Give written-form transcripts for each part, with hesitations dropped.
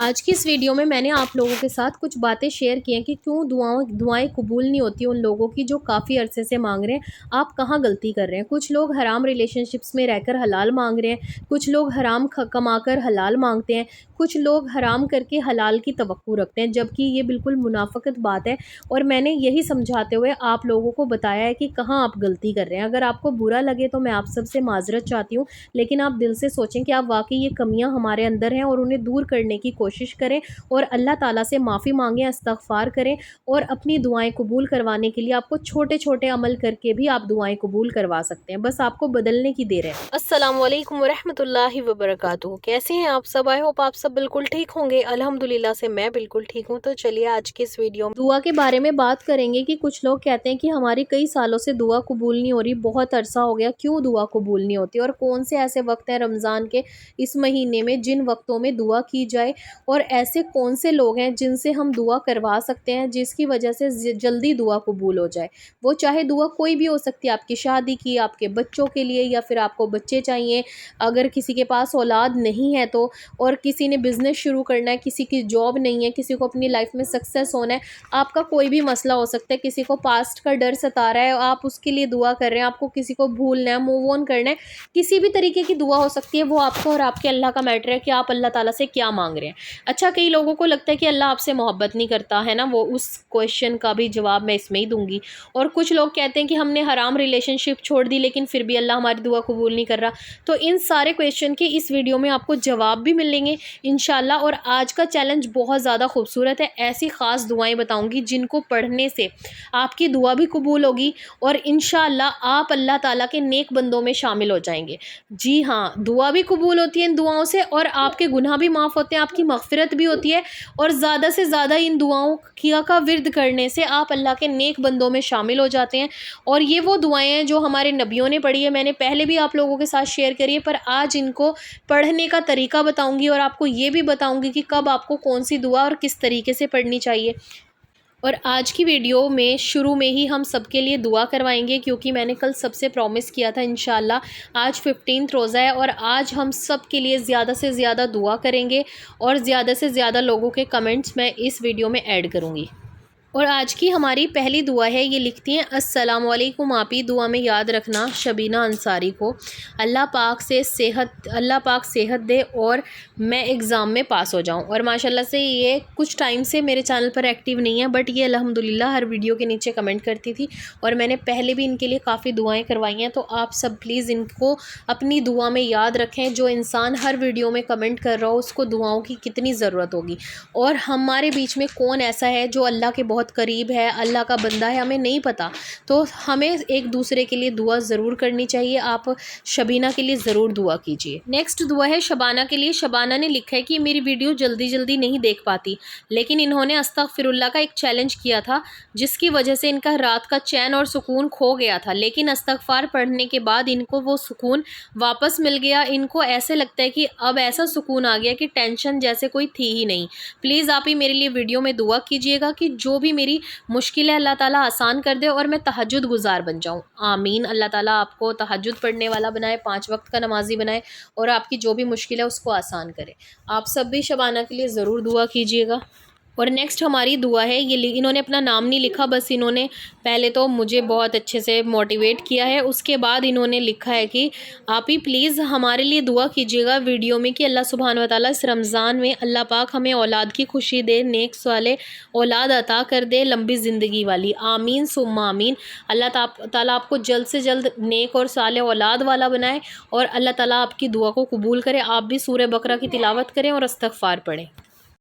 آج کی اس ویڈیو میں نے آپ لوگوں کے ساتھ کچھ باتیں شیئر کی ہیں کہ کیوں دعائیں قبول نہیں ہوتی ان لوگوں کی جو کافی عرصے سے مانگ رہے ہیں۔ آپ کہاں غلطی کر رہے ہیں؟ کچھ لوگ حرام ریلیشن شپس میں رہ کر حلال مانگ رہے ہیں، کچھ لوگ حرام کما کر حلال مانگتے ہیں، کچھ لوگ حرام کر کے حلال کی توقع رکھتے ہیں، جبکہ یہ بالکل منافقت بات ہے۔ اور میں نے یہی سمجھاتے ہوئے آپ لوگوں کو بتایا ہے کہ کہاں آپ غلطی کر رہے ہیں۔ اگر آپ کو برا لگے تو میں آپ سب سے معذرت چاہتی ہوں، لیکن آپ دل سے سوچیں کہ آپ واقعی یہ کمیاں ہمارے اندر ہیں اور انہیں دور کرنے کی کوشش کریں اور اللہ تعالیٰ سے معافی مانگیں، استغفار کریں اور اپنی دعائیں قبول کروانے کے لیے آپ کو چھوٹے چھوٹے عمل کر کے بھی آپ دعائیں قبول کروا سکتے ہیں، بس آپ کو بدلنے کی دیر ہے۔ السلام علیکم ورحمۃ اللہ وبرکاتہ۔ کیسے ہیں آپ سب؟ آئی ہوپ آپ سب بالکل ٹھیک ہوں گے۔ الحمدللہ سے میں بالکل ٹھیک ہوں۔ تو چلیے آج کے اس ویڈیو میں دعا کے بارے میں بات کریں گے کہ کچھ لوگ کہتے ہیں کہ ہماری کئی سالوں سے دعا قبول نہیں ہو رہی، بہت عرصہ ہو گیا، کیوں دعا قبول نہیں ہوتی اور کون سے ایسے وقت ہیں رمضان کے اس مہینے میں جن وقتوں میں دعا کی جائے، اور ایسے کون سے لوگ ہیں جن سے ہم دعا کروا سکتے ہیں جس کی وجہ سے جلدی دعا قبول ہو جائے۔ وہ چاہے دعا کوئی بھی ہو سکتی ہے، آپ کی شادی کی، آپ کے بچوں کے لیے، یا پھر آپ کو بچے چاہیے، اگر کسی کے پاس اولاد نہیں ہے تو، اور کسی نے بزنس شروع کرنا ہے، کسی کی جاب نہیں ہے، کسی کو اپنی لائف میں سکسیس ہونا ہے، آپ کا کوئی بھی مسئلہ ہو سکتا ہے، کسی کو پاسٹ کا ڈر ستا رہا ہے، آپ اس کے لیے دعا کر رہے ہیں، آپ کو کسی کو بھولنا ہے، موو آن کرنا ہے، کسی بھی طریقے کی دعا ہو سکتی ہے، وہ آپ کو اور آپ کے اللہ کا میٹر ہے کہ آپ اللہ تعالیٰ سے کیا مانگ رہے ہیں۔ اچھا، کئی لوگوں کو لگتا ہے کہ اللہ آپ سے محبت نہیں کرتا ہے نا، وہ اس کویشچن کا بھی جواب میں اس میں ہی دوں گی۔ اور کچھ لوگ کہتے ہیں کہ ہم نے حرام ریلیشن شپ چھوڑ دی لیکن پھر بھی اللہ ہماری دعا قبول نہیں کر رہا۔ تو ان سارے کویشچن کے اس ویڈیو میں آپ کو جواب بھی ملیں گے انشاءاللہ۔ اور آج کا چیلنج بہت زیادہ خوبصورت ہے، ایسی خاص دعائیں بتاؤں گی جن کو پڑھنے سے آپ کی دعا بھی قبول ہوگی اور انشاءاللہ آپ اللہ تعالیٰ کے نیک بندوں میں شامل ہو جائیں گے۔ جی ہاں، دعا بھی قبول ہوتی ہے ان دعاؤں سے، اور آپ کے گناہ بھی معاف ہوتے ہیں، آپ کی مغفرت بھی ہوتی ہے، اور زیادہ سے زیادہ ان دعاؤں کا ورد کرنے سے آپ اللہ کے نیک بندوں میں شامل ہو جاتے ہیں۔ اور یہ وہ دعائیں ہیں جو ہمارے نبیوں نے پڑھی ہے، میں نے پہلے بھی آپ لوگوں کے ساتھ شیئر کری ہے، پر آج ان کو پڑھنے کا طریقہ بتاؤں گی اور آپ کو یہ بھی بتاؤں گی کہ کب آپ کو کون سی دعا اور کس طریقے سے پڑھنی چاہیے۔ اور آج کی ویڈیو میں شروع میں ہی ہم سب کے لیے دعا کروائیں گے، کیونکہ میں نے کل سب سے پرومس کیا تھا انشاءاللہ آج 15 روزہ ہے، اور آج ہم سب کے لیے زیادہ سے زیادہ دعا کریں گے اور زیادہ سے زیادہ لوگوں کے کمنٹس میں اس ویڈیو میں ایڈ کروں گی۔ اور آج کی ہماری پہلی دعا ہے، یہ لکھتی ہیں السلام علیکم آپی، دعا میں یاد رکھنا شبینہ انصاری کو، اللہ پاک صحت دے اور میں ایگزام میں پاس ہو جاؤں۔ اور ماشاءاللہ سے یہ کچھ ٹائم سے میرے چینل پر ایکٹیو نہیں ہے، بٹ یہ الحمدللہ ہر ویڈیو کے نیچے کمنٹ کرتی تھی اور میں نے پہلے بھی ان کے لیے کافی دعائیں کروائی ہیں، تو آپ سب پلیز ان کو اپنی دعا میں یاد رکھیں۔ جو انسان ہر ویڈیو میں کمنٹ کر رہا ہو اس کو دعاؤں کی کتنی ضرورت ہوگی، اور ہمارے بیچ میں کون ایسا ہے جو اللہ کے بہت قریب ہے، اللہ کا بندہ ہے، ہمیں نہیں پتہ، تو ہمیں ایک دوسرے کے لیے دعا ضرور کرنی چاہیے۔ آپ شبینہ کے لیے ضرور دعا کیجیے۔ نیکسٹ دعا ہے شبانہ کے لیے۔ شبانہ نے لکھا ہے کہ میری ویڈیو جلدی نہیں دیکھ پاتی، لیکن انہوں نے استغفر اللہ کا ایک چیلنج کیا تھا جس کی وجہ سے ان کا رات کا چین اور سکون کھو گیا تھا، لیکن استغفار پڑھنے کے بعد ان کو وہ سکون واپس مل گیا۔ ان کو ایسے لگتا ہے کہ اب ایسا سکون آ گیا کہ ٹینشن جیسے کوئی تھی ہی نہیں۔ پلیز آپ ہی میرے لیے ویڈیو میں دعا کیجیے گا کہ جو بھی میری مشکل ہے اللہ تعالیٰ آسان کر دے اور میں تہجد گزار بن جاؤں، آمین۔ اللہ تعالیٰ آپ کو تہجد پڑھنے والا بنائے، 5 وقت کا نمازی بنائے، اور آپ کی جو بھی مشکل ہے اس کو آسان کرے۔ آپ سب بھی شبانہ کے لیے ضرور دعا کیجیے گا۔ اور نیکسٹ ہماری دعا ہے، یہ انہوں نے اپنا نام نہیں لکھا، بس انہوں نے پہلے تو مجھے بہت اچھے سے موٹیویٹ کیا ہے، اس کے بعد انہوں نے لکھا ہے کہ آپ ہی پلیز ہمارے لیے دعا کیجیے گا ویڈیو میں کہ اللہ سبحانہ و تعالیٰ اس رمضان میں اللہ پاک ہمیں اولاد کی خوشی دے، نیک صالح اولاد عطا کر دے، لمبی زندگی والی، آمین ثم آمین۔ اللہ تعالیٰ آپ کو جلد سے جلد نیک اور صالح اولاد والا بنائے اور اللہ تعالیٰ آپ کی دعا کو قبول کرے۔ آپ بھی سورہ بقرہ کی تلاوت کریں اور استغفار پڑھیں۔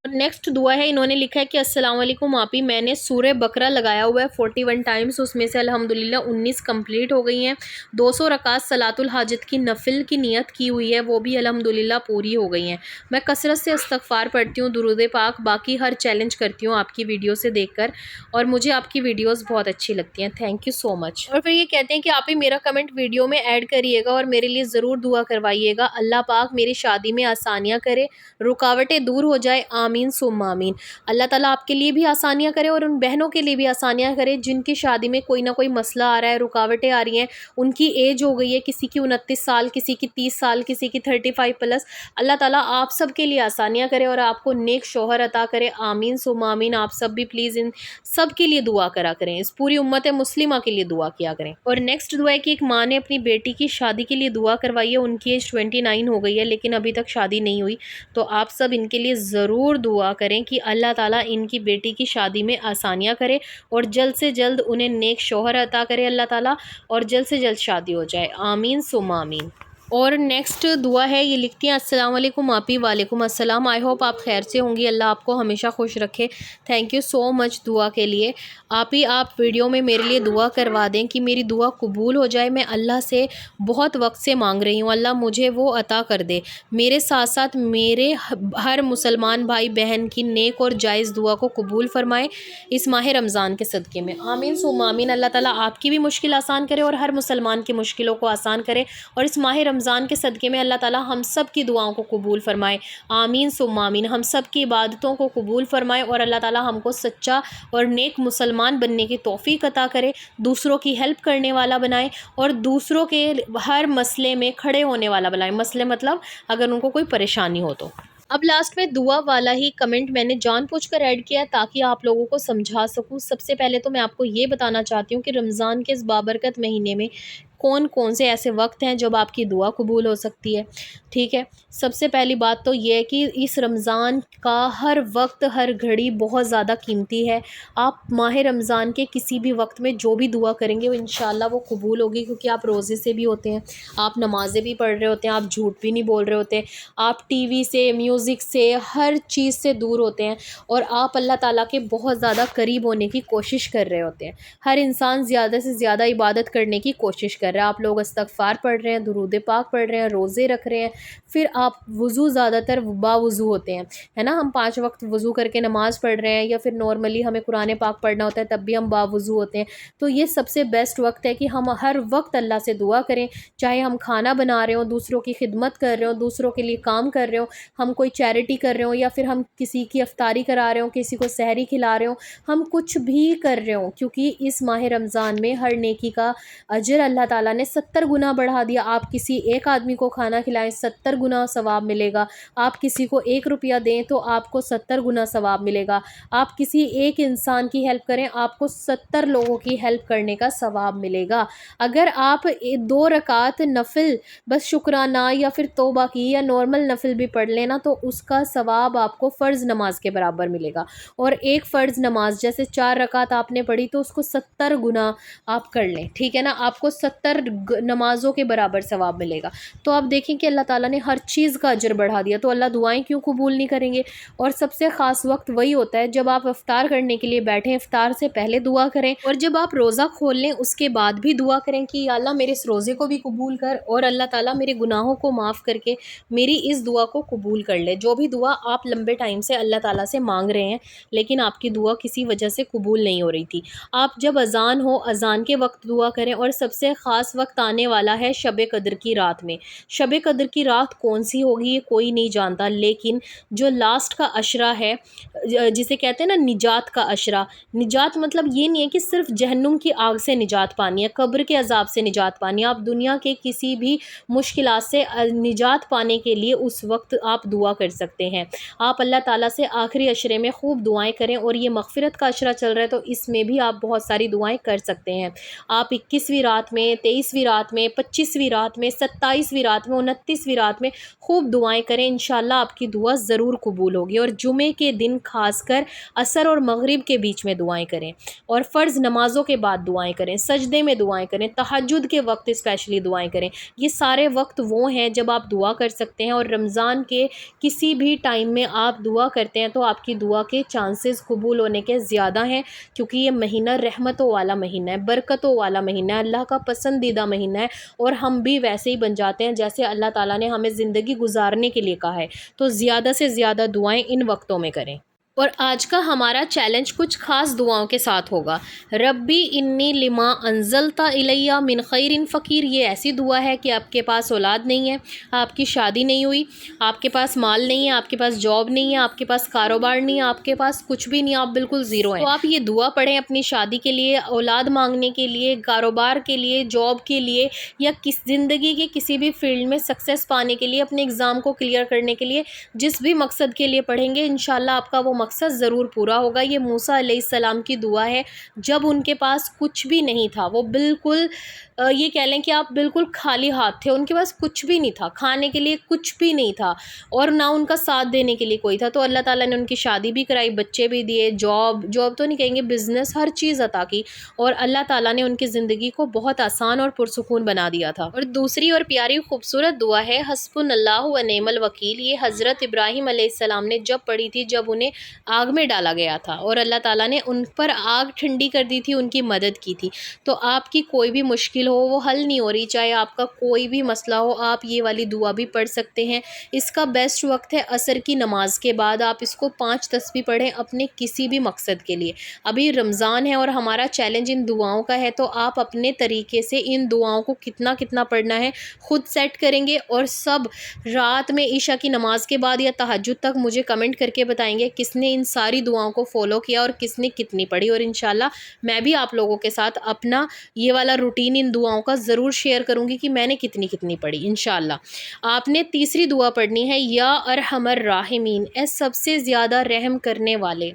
نیکسٹ دعا ہے، انہوں نے لکھا ہے کہ السلام علیکم آپی، میں نے سورہ بقرہ لگایا ہوا ہے 41 ٹائمز، اس میں سے الحمدللہ 19 کمپلیٹ ہو گئی ہیں۔ 200 رکعت صلاۃ الحاجت کی نفل کی نیت کی ہوئی ہے، وہ بھی الحمدللہ پوری ہو گئی ہیں۔ میں کثرت سے استغفار پڑھتی ہوں، درود پاک، باقی ہر چیلنج کرتی ہوں آپ کی ویڈیو سے دیکھ کر، اور مجھے آپ کی ویڈیوز بہت اچھی لگتی ہیں، تھینک یو سو مچ۔ اور پھر یہ کہتے ہیں کہ آپ ہی میرا کمنٹ ویڈیو میں ایڈ کریے گا اور میرے لیے ضرور دعا کروائیے گا، اللہ پاک میری شادی میں آسانیاں کرے، رکاوٹیں دور ہو جائے، آمین ثم آمین۔ اللہ تعالیٰ آپ کے لیے بھی آسانیاں کرے اور ان بہنوں کے لیے بھی آسانیاں کرے جن کی شادی میں کوئی نہ کوئی مسئلہ آ رہا ہے، رکاوٹیں آ رہی ہیں، ان کی ایج ہو گئی ہے، کسی کی 29 سال، کسی کی 30 سال، کسی کی 35 پلس۔ اللہ تعالیٰ آپ سب کے لیے آسانیاں کرے اور آپ کو نیک شوہر عطا کرے، آمین ثم آمین۔ آپ سب بھی پلیز ان سب کے لیے دعا کرا کریں، اس پوری امت مسلمہ کے لیے دعا کیا کریں۔ اور نیکسٹ دعا ہے کہ ایک ماں نے اپنی بیٹی کی شادی کے لیے دعا کروائی ہے، ان کی ایج 29 ہو گئی ہے لیکن ابھی تک شادی نہیں ہوئی، تو آپ سب ان کے لیے ضرور دعا کریں کہ اللہ تعالیٰ ان کی بیٹی کی شادی میں آسانیاں کرے اور جلد سے جلد انہیں نیک شوہر عطا کرے اللہ تعالیٰ، اور جلد سے جلد شادی ہو جائے، آمین ثم آمین۔ اور نیکسٹ دعا ہے، یہ لکھتی ہیں السلام علیکم آپی۔ وعلیکم السلام، آئی ہوپ آپ خیر سے ہوں گی، اللہ آپ کو ہمیشہ خوش رکھے۔ تھینک یو سو مچ دعا کے لیے آپی، آپ ویڈیو میں میرے لیے دعا کروا دیں کہ میری دعا قبول ہو جائے۔ میں اللہ سے بہت وقت سے مانگ رہی ہوں، اللہ مجھے وہ عطا کر دے، میرے ساتھ ساتھ میرے ہر مسلمان بھائی بہن کی نیک اور جائز دعا کو قبول فرمائے اس ماہ رمضان کے صدقے میں، آمین ثم آمین۔ اللہ تعالیٰ آپ کی بھی مشکل آسان کرے اور ہر مسلمان کی مشکلوں کو آسان کرے، اور اس ماہ رمضان کے صدقے میں اللہ تعالیٰ ہم سب کی دعاؤں کو قبول فرمائے، آمین ثم آمین۔ ہم سب کی عبادتوں کو قبول فرمائے اور اللہ تعالیٰ ہم کو سچا اور نیک مسلمان بننے کی توفیق عطا کرے، دوسروں کی ہیلپ کرنے والا بنائے اور دوسروں کے ہر مسئلے میں کھڑے ہونے والا بنائے، مسئلے مطلب اگر ان کو کوئی پریشانی ہو تو۔ اب لاسٹ میں دعا والا ہی کمنٹ میں نے جان پوچھ کر ایڈ کیا ہے تاکہ آپ لوگوں کو سمجھا سکوں۔ سب سے پہلے تو میں آپ کو یہ بتانا چاہتی ہوں کہ رمضان کے اس بابرکت مہینے میں کون کون سے ایسے وقت ہیں جب آپ کی دعا قبول ہو سکتی ہے، ٹھیک ہے۔ سب سے پہلی بات تو یہ ہے کہ اس رمضان کا ہر وقت ہر گھڑی بہت زیادہ قیمتی ہے۔ آپ ماہ رمضان کے کسی بھی وقت میں جو بھی دعا کریں گے وہ انشاءاللہ وہ قبول ہوگی، کیونکہ آپ روزے سے بھی ہوتے ہیں، آپ نمازیں بھی پڑھ رہے ہوتے ہیں، آپ جھوٹ بھی نہیں بول رہے ہوتے، آپ ٹی وی سے، میوزک سے، ہر چیز سے دور ہوتے ہیں اور آپ اللہ تعالیٰ کے بہت زیادہ قریب ہونے کی کوشش کر رہے ہوتے ہیں۔ ہر انسان زیادہ سے زیادہ عبادت کرنے کی کوشش کر رہا ہے، آپ لوگ استغفار پڑھ رہے ہیں، درود پاک پڑھ رہے ہیں، روزے رکھ رہے ہیں، پھر آپ وضو زیادہ تر با وضو ہوتے ہیں، ہے نا، ہم 5 وقت وضو کر کے نماز پڑھ رہے ہیں، یا پھر نارملی ہمیں قرآن پاک پڑھنا ہوتا ہے تب بھی ہم با وضو ہوتے ہیں۔ تو یہ سب سے بیسٹ وقت ہے کہ ہم ہر وقت اللہ سے دعا کریں، چاہے ہم کھانا بنا رہے ہوں، دوسروں کی خدمت کر رہے ہوں، دوسروں کے لیے کام کر رہے ہوں، ہم کوئی چیریٹی کر رہے ہوں، یا پھر ہم کسی کی افطاری کرا رہے ہوں، کسی کو سحری کھلا رہے ہوں، ہم کچھ بھی کر رہے ہوں، کیونکہ اس ماہ رمضان میں ہر نیکی کا اجر اللہ تعالیٰ نے 70 گنا بڑھا دیا۔ آپ کسی ایک آدمی کو کھانا کھلائیں 70 گنا ثواب ملے گا، آپ کسی کو 1 روپیہ دیں تو آپ کو 70 گنا ثواب ملے گا، آپ کسی ایک انسان کی ہیلپ کریں آپ کو 70 لوگوں کی ہیلپ کرنے کا ثواب ملے گا۔ اگر آپ 2 رکعت نفل بس شکرانہ یا پھر توبہ کی یا نارمل نفل بھی پڑھ لینا تو اس کا ثواب آپ کو فرض نماز کے برابر ملے گا، اور ایک فرض نماز جیسے 4 رکعت آپ نے پڑھی تو اس کو 70 گنا آپ کر لیں، ٹھیک ہے نا، آپ کو 70 نمازوں کے برابر ثواب ملے گا۔ تو آپ دیکھیں کہ اللہ تعالیٰ نے ہر چیز کا اجر بڑھا دیا، تو اللہ دعائیں کیوں قبول نہیں کریں گے؟ اور سب سے خاص وقت وہی ہوتا ہے جب آپ افطار کرنے کے لیے بیٹھیں، افطار سے پہلے دعا کریں، اور جب آپ روزہ کھول لیں اس کے بعد بھی دعا کریں کہ یا اللہ میرے اس روزے کو بھی قبول کر، اور اللہ تعالیٰ میرے گناہوں کو معاف کر کے میری اس دعا کو قبول کر لے۔ جو بھی دعا آپ لمبے ٹائم سے اللہ تعالیٰ سے مانگ رہے ہیں لیکن آپ کی دعا کسی وجہ سے قبول نہیں ہو رہی تھی، آپ جب اذان ہو اذان کے وقت دعا کریں۔ اور سب سے خاص وقت آنے والا ہے شب قدر کی رات میں۔ شب قدر کی رات کون سی ہوگی یہ کوئی نہیں جانتا، لیکن جو لاسٹ کا عشرہ ہے جسے کہتے ہیں نا نجات کا عشرہ، نجات مطلب یہ نہیں ہے کہ صرف جہنم کی آگ سے نجات پانی ہے، قبر کے عذاب سے نجات پانی ہے، آپ دنیا کے کسی بھی مشکلات سے نجات پانے کے لیے اس وقت آپ دعا کر سکتے ہیں۔ آپ اللہ تعالیٰ سے آخری عشرے میں خوب دعائیں کریں، اور یہ مغفرت کا عشرہ چل رہا ہے تو اس میں بھی آپ بہت ساری دعائیں کر سکتے ہیں۔ آپ 21ویں رات میں، 23ویں رات میں، 25ویں رات میں، 27ویں رات میں، 29ویں رات میں خوب دعائیں کریں، انشاءاللہ آپ کی دعا ضرور قبول ہوگی۔ اور جمعے کے دن خاص کر عصر اور مغرب کے بیچ میں دعائیں کریں، اور فرض نمازوں کے بعد دعائیں کریں، سجدے میں دعائیں کریں، تہجد کے وقت اسپیشلی دعائیں کریں۔ یہ سارے وقت وہ ہیں جب آپ دعا کر سکتے ہیں، اور رمضان کے کسی بھی ٹائم میں آپ دعا کرتے ہیں تو آپ کی دعا کے چانسز قبول ہونے کے زیادہ ہیں، کیونکہ یہ مہینہ رحمتوں والا مہینہ ہے، برکتوں والا مہینہ ہے، اللہ کا پسندیدہ مہینہ ہے، اور ہم بھی ویسے ہی بن جاتے ہیں جیسے اللہ تعالیٰ نے ہمیں زندگی گزارنے کے لیے کہا ہے۔ تو زیادہ سے زیادہ دعائیں ان وقتوں میں کریں۔ اور آج کا ہمارا چیلنج کچھ خاص دعاؤں کے ساتھ ہوگا۔ ربی انی لما انزلت الیہ من خیر فقیر، یہ ایسی دعا ہے کہ آپ کے پاس اولاد نہیں ہے، آپ کی شادی نہیں ہوئی، آپ کے پاس مال نہیں ہے، آپ کے پاس جاب نہیں ہے، آپ کے پاس کاروبار نہیں ہے، آپ کے پاس کچھ بھی نہیں ہے، آپ بالکل زیرو ہیں، تو آپ یہ دعا پڑھیں اپنی شادی کے لیے، اولاد مانگنے کے لیے، کاروبار کے لیے، جاب کے لیے، یا زندگی کے کسی بھی فیلڈ میں سکسیس پانے کے لیے، اپنے ایگزام کو کلیئر کرنے کے لیے، جس بھی مقصد کے لیے پڑھیں گے انشاءاللہ آپ کا وہ مقصد ضرور پورا ہوگا۔ یہ موسیٰ علیہ السلام کی دعا ہے، جب ان کے پاس کچھ بھی نہیں تھا، وہ بالکل یہ کہہ لیں کہ آپ بالکل خالی ہاتھ تھے، ان کے پاس کچھ بھی نہیں تھا، کھانے کے لیے کچھ بھی نہیں تھا، اور نہ ان کا ساتھ دینے کے لیے کوئی تھا، تو اللہ تعالیٰ نے ان کی شادی بھی کرائی، بچے بھی دیے، جاب تو نہیں کہیں گے، بزنس، ہر چیز عطا کی، اور اللہ تعالیٰ نے ان کی زندگی کو بہت آسان اور پرسکون بنا دیا تھا۔ اور دوسری اور پیاری خوبصورت دعا ہے حسبنا اللہ و نعم الوکیل، یہ حضرت ابراہیم علیہ السلام نے جب پڑھی تھی، جب انہیں آگ میں ڈالا گیا تھا اور اللہ تعالیٰ نے ان پر آگ ٹھنڈی کر دی تھی، ان کی مدد کی تھی۔ تو آپ کی کوئی بھی مشکل ہو وہ حل نہیں ہو رہی، چاہے آپ کا کوئی بھی مسئلہ ہو، آپ یہ والی دعا بھی پڑھ سکتے ہیں۔ اس کا بیسٹ وقت ہے عصر کی نماز کے بعد، آپ اس کو 5 تسبیح پڑھیں اپنے کسی بھی مقصد کے لیے۔ ابھی رمضان ہے اور ہمارا چیلنج ان دعاؤں کا ہے، تو آپ اپنے طریقے سے ان دعاؤں کو کتنا پڑھنا ہے خود سیٹ کریں گے، اور سب رات میں عشاء کی نماز کے بعد یا تہجد تک مجھے کمنٹ کر کے بتائیں گے کس نے ان ساری دعاؤں کو فالو کیا اور کس نے کتنی پڑھی، اور انشاءاللہ میں بھی آپ لوگوں کے ساتھ اپنا یہ والا روٹین ان دعاؤں کا ضرور شیئر کروں گی کہ میں نے کتنی پڑھی انشاءاللہ۔ آپ نے تیسری دعا پڑھنی ہے، یا ارحم الراحمین، اے سب سے زیادہ رحم کرنے والے،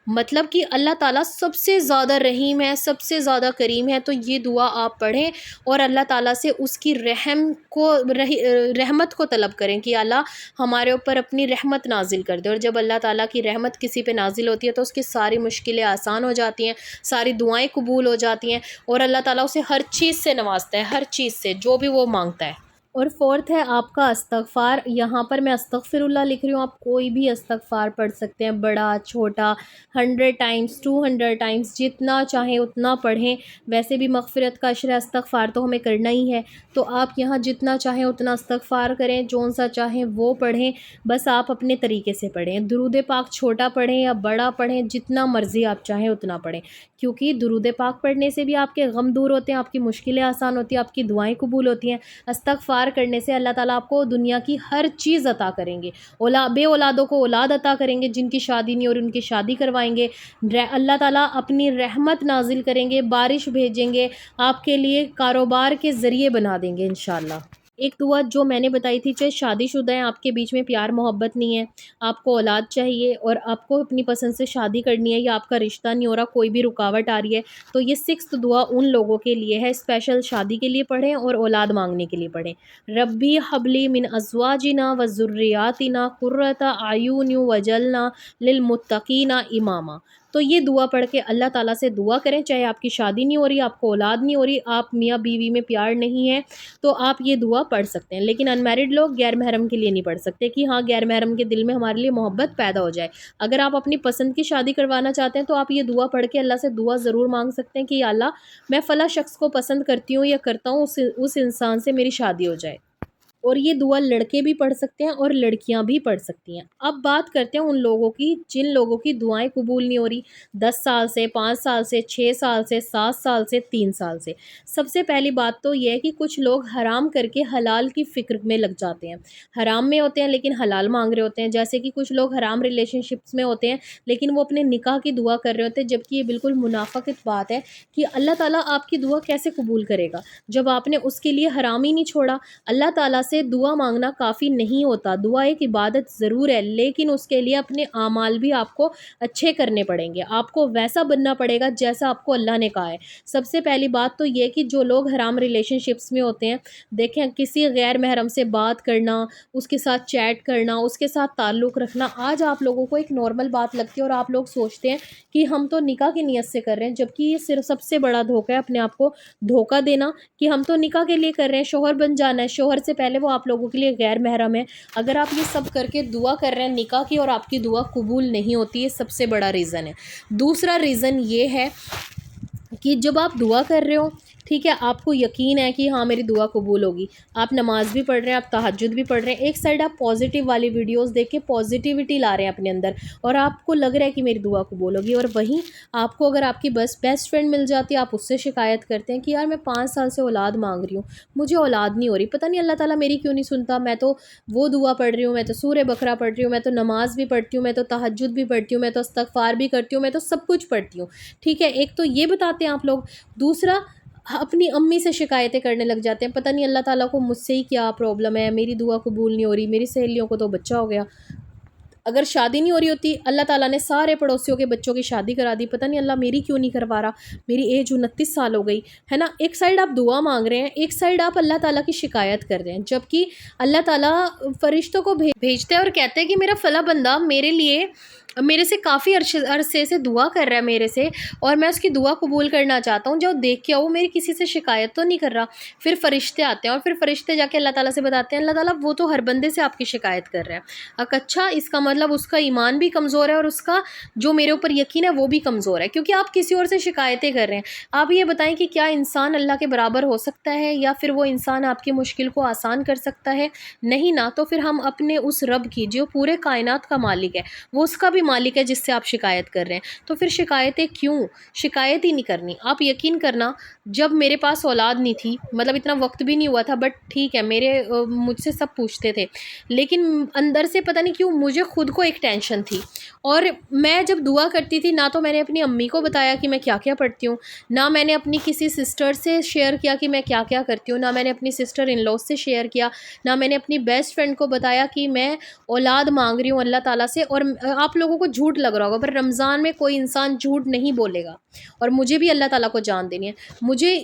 مطلب کہ اللہ تعالیٰ سب سے زیادہ رحیم ہے، سب سے زیادہ کریم ہے، تو یہ دعا آپ پڑھیں اور اللہ تعالیٰ سے اس کی رحمت کو طلب کریں کہ اللہ ہمارے اوپر اپنی رحمت نازل کر دے، اور جب اللہ تعالیٰ کی رحمت کسی پہ نازل ہوتی ہے تو اس کی ساری مشکلیں آسان ہو جاتی ہیں، ساری دعائیں قبول ہو جاتی ہیں، اور اللہ تعالیٰ اسے ہر چیز سے نوازتا ہے، ہر چیز سے جو بھی وہ مانگتا ہے۔ اور فورتھ ہے آپ کا استغفار، یہاں پر میں استغفر اللہ لکھ رہی ہوں، آپ کوئی بھی استغفار پڑھ سکتے ہیں، بڑا چھوٹا، 100 ٹائمز 200 ٹائمز جتنا چاہیں اتنا پڑھیں، ویسے بھی مغفرت کا عشرہ استغفار تو ہمیں کرنا ہی ہے، تو آپ یہاں جتنا چاہیں اتنا استغفار کریں، جون سا چاہیں وہ پڑھیں، بس آپ اپنے طریقے سے پڑھیں، درود پاک چھوٹا پڑھیں یا بڑا پڑھیں، جتنا مرضی آپ چاہیں اتنا پڑھیں، کیونکہ درود پاک پڑھنے سے بھی آپ کے غم دور ہوتے ہیں، آپ کی مشکلیں آسان ہوتی ہیں، آپ کی دعائیں قبول ہوتی ہیں، استغفار کرنے سے اللہ تعالیٰ آپ کو دنیا کی ہر چیز عطا کریں گے، بے اولادوں کو اولاد عطا کریں گے، جن کی شادی نہیں اور ان کی شادی کروائیں گے، اللہ تعالیٰ اپنی رحمت نازل کریں گے، بارش بھیجیں گے، آپ کے لیے کاروبار کے ذریعے بنا دیں گے انشاءاللہ۔ ایک دعا جو میں نے بتائی تھی، چاہے شادی شدہ ہیں، آپ کے بیچ میں پیار محبت نہیں ہے، آپ کو اولاد چاہیے اور آپ کو اپنی پسند سے شادی کرنی ہے، یا آپ کا رشتہ نہیں ہو رہا، کوئی بھی رکاوٹ آ رہی ہے، تو یہ 6 دعا ان لوگوں کے لیے ہے، اسپیشل شادی کے لیے پڑھیں اور اولاد مانگنے کے لیے پڑھیں۔ ربی حبلی من ازواجنا و ذریاتنا قرۃ اعین وجعلنا للمتقین اماما، تو یہ دعا پڑھ کے اللہ تعالیٰ سے دعا کریں، چاہے آپ کی شادی نہیں ہو رہی، آپ کو اولاد نہیں ہو رہی، آپ میاں بیوی میں پیار نہیں ہے، تو آپ یہ دعا پڑھ سکتے ہیں، لیکن انمیرڈ لوگ غیر محرم کے لیے نہیں پڑھ سکتے، کہ ہاں غیر محرم کے دل میں ہمارے لیے محبت پیدا ہو جائے۔ اگر آپ اپنی پسند کی شادی کروانا چاہتے ہیں تو آپ یہ دعا پڑھ کے اللہ سے دعا ضرور مانگ سکتے ہیں کہ یا اللہ میں فلاں شخص کو پسند کرتی ہوں یا کرتا ہوں، اس انسان سے میری شادی ہو جائے۔ اور یہ دعا لڑکے بھی پڑھ سکتے ہیں اور لڑکیاں بھی پڑھ سکتی ہیں۔ اب بات کرتے ہیں ان لوگوں کی جن لوگوں کی دعائیں قبول نہیں ہو رہی، 10 سال سے، 5 سال سے، 6 سال سے، 7 سال سے، 3 سال سے۔ سب سے پہلی بات تو یہ ہے کہ کچھ لوگ حرام کر کے حلال کی فکر میں لگ جاتے ہیں، حرام میں ہوتے ہیں لیکن حلال مانگ رہے ہوتے ہیں، جیسے کہ کچھ لوگ حرام ریلیشن شپس میں ہوتے ہیں لیکن وہ اپنے نکاح کی دعا کر رہے ہوتے ہیں، جبکہ یہ بالکل منافقت بات ہے کہ اللہ تعالیٰ آپ کی دعا کیسے قبول کرے گا جب آپ نے اس کے لیے حرام ہی نہیں چھوڑا۔ اللہ تعالیٰ سے دعا مانگنا کافی نہیں ہوتا، دعا ایک عبادت ضرور ہے، لیکن اس کے لیے اپنے اعمال بھی آپ کو اچھے کرنے پڑیں گے، آپ کو ویسا بننا پڑے گا جیسا آپ کو اللہ نے کہا ہے۔ سب سے پہلی بات تو یہ کہ جو لوگ حرام ریلیشن شپس میں ہوتے ہیں، دیکھیں کسی غیر محرم سے بات کرنا، اس کے ساتھ چیٹ کرنا، اس کے ساتھ تعلق رکھنا آج آپ لوگوں کو ایک نارمل بات لگتی ہے، اور آپ لوگ سوچتے ہیں کہ ہم تو نکاح کی نیت سے کر رہے ہیں، جبکہ یہ صرف سب سے بڑا دھوکہ ہے، اپنے آپ کو دھوکہ دینا کہ ہم تو نکاح کے لیے کر رہے ہیں، شوہر بن جانا ہے، شوہر سے پہلے وہ آپ لوگوں کے لیے غیر محرم ہے۔ اگر آپ یہ سب کر کے دعا کر رہے ہیں نکاح کی اور آپ کی دعا قبول نہیں ہوتی، یہ سب سے بڑا ریزن ہے۔ دوسرا ریزن یہ ہے کہ جب آپ دعا کر رہے ہو، ٹھیک ہے، آپ کو یقین ہے کہ ہاں میری دعا قبول ہوگی، آپ نماز بھی پڑھ رہے ہیں، آپ تہجد بھی پڑھ رہے ہیں، ایک سائڈ آپ پازیٹیو والی ویڈیوز دیکھ کے پازیٹیوٹی لا رہے ہیں اپنے اندر، اور آپ کو لگ رہا ہے کہ میری دعا قبول ہوگی، اور وہیں آپ کو اگر آپ کی بیسٹ فرینڈ مل جاتی ہے، آپ اس سے شکایت کرتے ہیں کہ یار میں 5 سال سے اولاد مانگ رہی ہوں، مجھے اولاد نہیں ہو رہی، پتہ نہیں اللہ تعالیٰ میری کیوں نہیں سنتا، میں تو وہ دعا پڑھ رہی ہوں، میں تو سورہ بقرہ پڑھ رہی ہوں، میں تو نماز بھی پڑھتی ہوں، میں تو تہجد بھی پڑھتی ہوں، میں تو استغفار بھی کرتی ہوں، میں تو سب کچھ پڑھتی ہوں، ٹھیک ہے، ایک تو یہ بتاتے ہیں آپ لوگ، دوسرا اپنی امی سے شکایتیں کرنے لگ جاتے ہیں، پتہ نہیں اللہ تعالیٰ کو مجھ سے ہی کیا پرابلم ہے، میری دعا قبول نہیں ہو رہی، میری سہیلیوں کو تو بچہ ہو گیا، اگر شادی نہیں ہو رہی ہوتی اللہ تعالیٰ نے سارے پڑوسیوں کے بچوں کی شادی کرا دی، پتہ نہیں اللہ میری کیوں نہیں کروا رہا، میری ایج 29 سال ہو گئی ہے نا، ایک سائڈ آپ دعا مانگ رہے ہیں، ایک سائڈ آپ اللہ تعالیٰ کی شکایت کر رہے ہیں، جبکہ اللہ تعالیٰ فرشتوں کو بھیجتے ہیں اور کہتے ہیں کہ میرا فلاں بندہ میرے لیے میرے سے کافی عرصے سے دعا کر رہا ہے میرے سے، اور میں اس کی دعا قبول کرنا چاہتا ہوں، جاؤ دیکھ کے آؤ میری کسی سے شکایت تو نہیں کر رہا، پھر فرشتے آتے ہیں اور پھر فرشتے جا کے اللہ تعالیٰ سے بتاتے ہیں، اللہ تعالیٰ وہ تو ہر بندے سے آپ کی شکایت کر رہا ہے، اچھا اس کا مطلب اس کا ایمان بھی کمزور ہے اور اس کا جو میرے اوپر یقین ہے وہ بھی کمزور ہے، کیونکہ آپ کسی اور سے شکایتیں کر رہے ہیں، آپ یہ بتائیں کہ کیا انسان اللہ کے برابر ہو سکتا ہے، یا پھر وہ انسان آپ کی مشکل کو آسان کر سکتا ہے؟ نہیں نا، تو پھر ہم اپنے اس رب کی جو پورے کائنات کا مالک ہے، وہ اس کا بھی مالک ہے جس سے آپ شکایت کر رہے ہیں، تو پھر شکایتیں کیوں؟ شکایت ہی نہیں کرنی، آپ یقین کرنا، جب میرے پاس اولاد نہیں تھی، مطلب اتنا وقت بھی نہیں ہوا تھا، بٹ ٹھیک ہے مجھ سے سب پوچھتے تھے، لیکن اندر سے پتہ نہیں کیوں مجھے خود کو ایک ٹینشن تھی، اور میں جب دعا کرتی تھی نہ تو میں نے اپنی امی کو بتایا کہ میں کیا کیا پڑھتی ہوں، نہ میں نے اپنی کسی سسٹر سے شیئر کیا کہ میں کیا کیا کرتی ہوں، نہ میں نے اپنی سسٹر ان لاز سے شیئر کیا، نہ میں نے اپنی بیسٹ فرینڈ کو بتایا کہ میں اولاد مانگ رہی ہوں اللہ تعالیٰ سے، اور آپ لوگوں کو جھوٹ لگ رہا ہوگا پر رمضان میں کوئی انسان جھوٹ نہیں بولے گا، اور مجھے بھی اللہ تعالیٰ کو جان دینی ہے، مجھے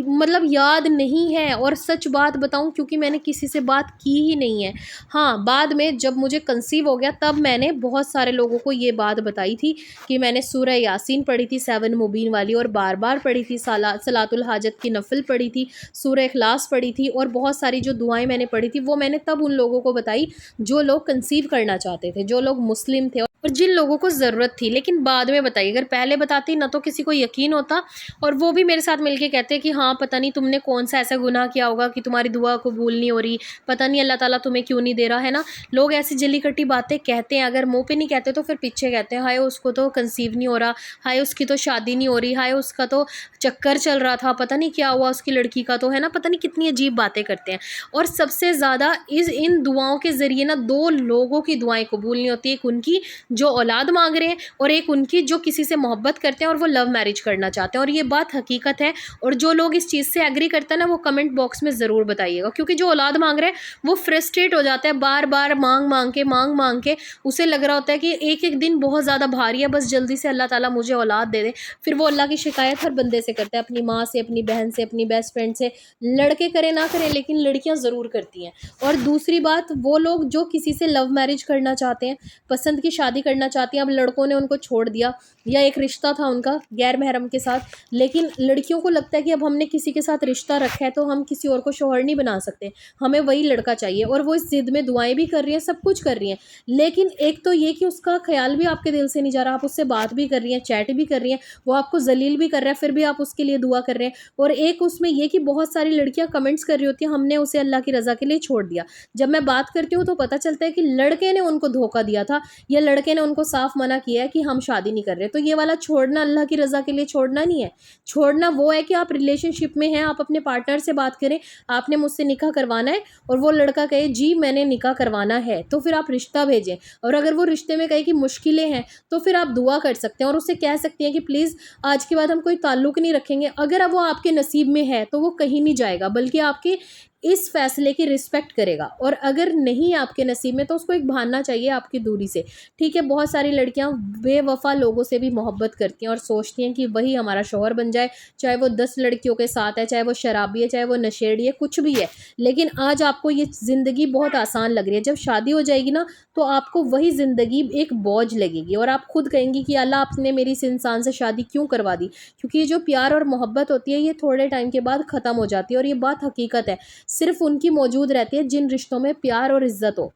مطلب یاد نہیں ہے، اور سچ بات بتاؤں کیونکہ میں نے کسی سے بات کی ہی نہیں ہے، ہاں بعد میں جب مجھے کنسیو ہو گیا تب میں نے بہت سارے لوگوں کو یہ بات بتائی تھی کہ میں نے سورہ یاسین پڑھی تھی 7 مبین والی، اور بار بار پڑھی تھی، صلاۃ الحاجت کی نفل پڑھی تھی، سورہ اخلاص پڑھی تھی، اور بہت ساری جو دعائیں میں نے پڑھی تھی وہ میں نے تب ان لوگوں کو بتائی جو لوگ کنسیو کرنا چاہتے تھے، جو لوگ مسلم تھے اور جن لوگوں کو ضرورت تھی، لیکن بعد میں بتائی، اگر پہلے بتاتی نہ تو کسی کو یقین ہوتا، اور وہ بھی میرے ساتھ مل کے کہتے کہ ہاں پتہ نہیں تم نے کون سا ایسا گناہ کیا ہوگا کہ تمہاری دعا قبول نہیں ہو رہی، پتہ نہیں اللہ تعالیٰ تمہیں کیوں نہیں دے رہا ہے نا، لوگ ایسی جلی کٹی باتیں کہتے ہیں، اگر منہ پہ نہیں کہتے تو پھر پیچھے کہتے ہیں ہائے اس کو تو کنسیو نہیں ہو رہا، ہائے اس کی تو شادی نہیں ہو رہی، ہائے اس کا تو چکر چل رہا تھا، پتہ نہیں کیا ہوا اس کی لڑکی کا تو ہے نا، پتہ نہیں کتنی عجیب باتیں کرتے ہیں، اور سب سے زیادہ ان دعاؤں کے ذریعے نا 2 لوگوں کی دعائیں قبول نہیں ہوتی، ایک ان کی جو اولاد مانگ رہے ہیں، اور ایک ان کی جو کسی سے محبت کرتے ہیں اور وہ لو میرج کرنا چاہتے ہیں، اور یہ بات حقیقت ہے، اور جو لوگ اس چیز سے ایگری کرتے ہیں نا وہ کمنٹ باکس میں ضرور بتائیے گا، کیونکہ جو اولاد مانگ رہے ہیں وہ فرسٹریٹ ہو جاتا ہے، بار بار مانگ کے اسے لگ رہا ہوتا ہے کہ ایک ایک دن بہت زیادہ بھاری ہے، بس جلدی سے اللہ تعالیٰ مجھے اولاد دے دے، پھر وہ اللہ کی شکایت ہر بندے سے کرتا ہے، اپنی ماں سے، اپنی بہن سے، اپنی بیسٹ فرینڈ سے، لڑکے کریں نہ کریں لیکن لڑکیاں ضرور کرتی ہیں، اور دوسری بات وہ لوگ جو کسی سے لو میرج کرنا چاہتے ہیں، پسند کی شادی کرنا چاہتی ہیں، اب لڑکوں نے ان کو چھوڑ دیا، یا ایک رشتہ تھا ان کا غیر محرم کے ساتھ، لیکن لڑکیوں کو لگتا ہے کہ اب ہم نے کسی کے ساتھ رشتہ رکھا ہے تو ہم کسی اور کو شوہر نہیں بنا سکتے، ہمیں وہی لڑکا چاہیے، اور وہ اس ضد میں دعائیں بھی کر رہی ہیں، سب کچھ کر رہی ہیں، لیکن ایک تو یہ کہ اس کا خیال بھی آپ کے دل سے نہیں جا رہا، آپ اس سے بات بھی کر رہی ہیں، چیٹ بھی کر رہی ہیں، وہ آپ کو ذلیل بھی کر رہا ہے، پھر بھی آپ اس کے لیے دعا کر رہے ہیں، اور ایک اس میں یہ کہ بہت ساری لڑکیاں کمنٹس کر رہی ہوتی ہیں ہم نے اسے اللہ کی رضا کے لیے چھوڑ دیا، جب میں بات کرتی ہوں تو پتہ چلتا ہے کہ لڑکے نے ان کو دھوکہ دیا تھا، یا لڑکے نے ان کو صاف منع کیا ہے کہ ہم شادی نہیں کر رہے، تو یہ والا چھوڑنا اللہ کی رضا کے لیے چھوڑنا نہیں ہے، چھوڑنا وہ ہے کہ آپ ریلیشن شپ میں ہیں، آپ اپنے پارٹنر سے بات کریں، آپ نے مجھ سے نکاح کروانا ہے، اور وہ لڑکا کہے جی میں نے نکاح کروانا ہے، تو پھر آپ رشتہ بھیجیں، اور اگر وہ رشتے میں کہے کہ مشکلیں ہیں تو پھر آپ دعا کر سکتے ہیں، اور اسے کہہ سکتے ہیں کہ پلیز آج کے بعد ہم کوئی تعلق نہیں رکھیں گے، اگر اب وہ آپ کے نصیب میں ہے تو وہ کہیں نہیں جائے گا، بلکہ آپ کے اس فیصلے کی رسپیکٹ کرے گا، اور اگر نہیں آپ کے نصیب میں تو اس کو ایک بہانہ چاہیے آپ کی دوری سے، ٹھیک ہے، بہت ساری لڑکیاں بے وفا لوگوں سے بھی محبت کرتی ہیں اور سوچتی ہیں کہ وہی ہمارا شوہر بن جائے، چاہے وہ 10 لڑکیوں کے ساتھ ہے، چاہے وہ شرابی ہے، چاہے وہ نشیڑی ہے، کچھ بھی ہے، لیکن آج آپ کو یہ زندگی بہت آسان لگ رہی ہے، جب شادی ہو جائے گی نا تو آپ کو وہی زندگی ایک بوجھ لگے گی، اور آپ خود کہیں گی کہ اللہ آپ نے میری اس انسان سے شادی کیوں کروا دی، کیونکہ یہ جو پیار اور محبت ہوتی ہے یہ تھوڑے ٹائم کے بعد ختم ہو جاتی ہے، اور یہ بات حقیقت ہے، صرف ان کی موجود رہتی ہے جن رشتوں میں پیار اور عزت ہو،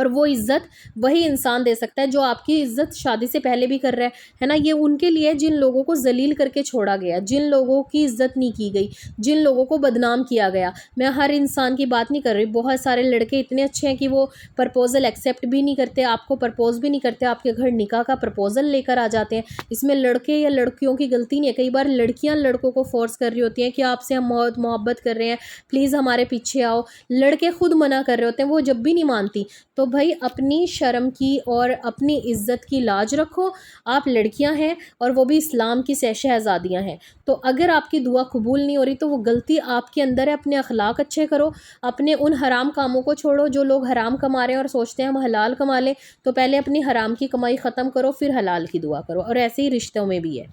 اور وہ عزت وہی انسان دے سکتا ہے جو آپ کی عزت شادی سے پہلے بھی کر رہا ہے نا. یہ ان کے لیے جن لوگوں کو ذلیل کر کے چھوڑا گیا، جن لوگوں کی عزت نہیں کی گئی، جن لوگوں کو بدنام کیا گیا. میں ہر انسان کی بات نہیں کر رہی، بہت سارے لڑکے اتنے اچھے ہیں کہ وہ پرپوزل ایکسیپٹ بھی نہیں کرتے، آپ کو پرپوز بھی نہیں کرتے، آپ کے گھر نکاح کا پرپوزل لے کر آ جاتے ہیں. اس میں لڑکے یا لڑکیوں کی غلطی نہیں ہے. کئی بار لڑکیاں لڑکوں کو فورس کر رہی ہوتی ہیں کہ آپ سے ہم بہت محبت کر رہے ہیں، پلیز ہمارے پیچھے آؤ. لڑکے خود منع کر رہے ہوتے ہیں، وہ جب بھی نہیں مانتی. تو بھائی اپنی شرم کی اور اپنی عزت کی لاج رکھو. آپ لڑکیاں ہیں اور وہ بھی اسلام کی شہزادیاں ہیں. تو اگر آپ کی دعا قبول نہیں ہو رہی تو وہ غلطی آپ کے اندر ہے. اپنے اخلاق اچھے کرو، اپنے ان حرام کاموں کو چھوڑو. جو لوگ حرام کما رہے ہیں اور سوچتے ہیں ہم حلال کما لیں، تو پہلے اپنی حرام کی کمائی ختم کرو، پھر حلال کی دعا کرو. اور ایسے ہی رشتوں میں بھی ہے.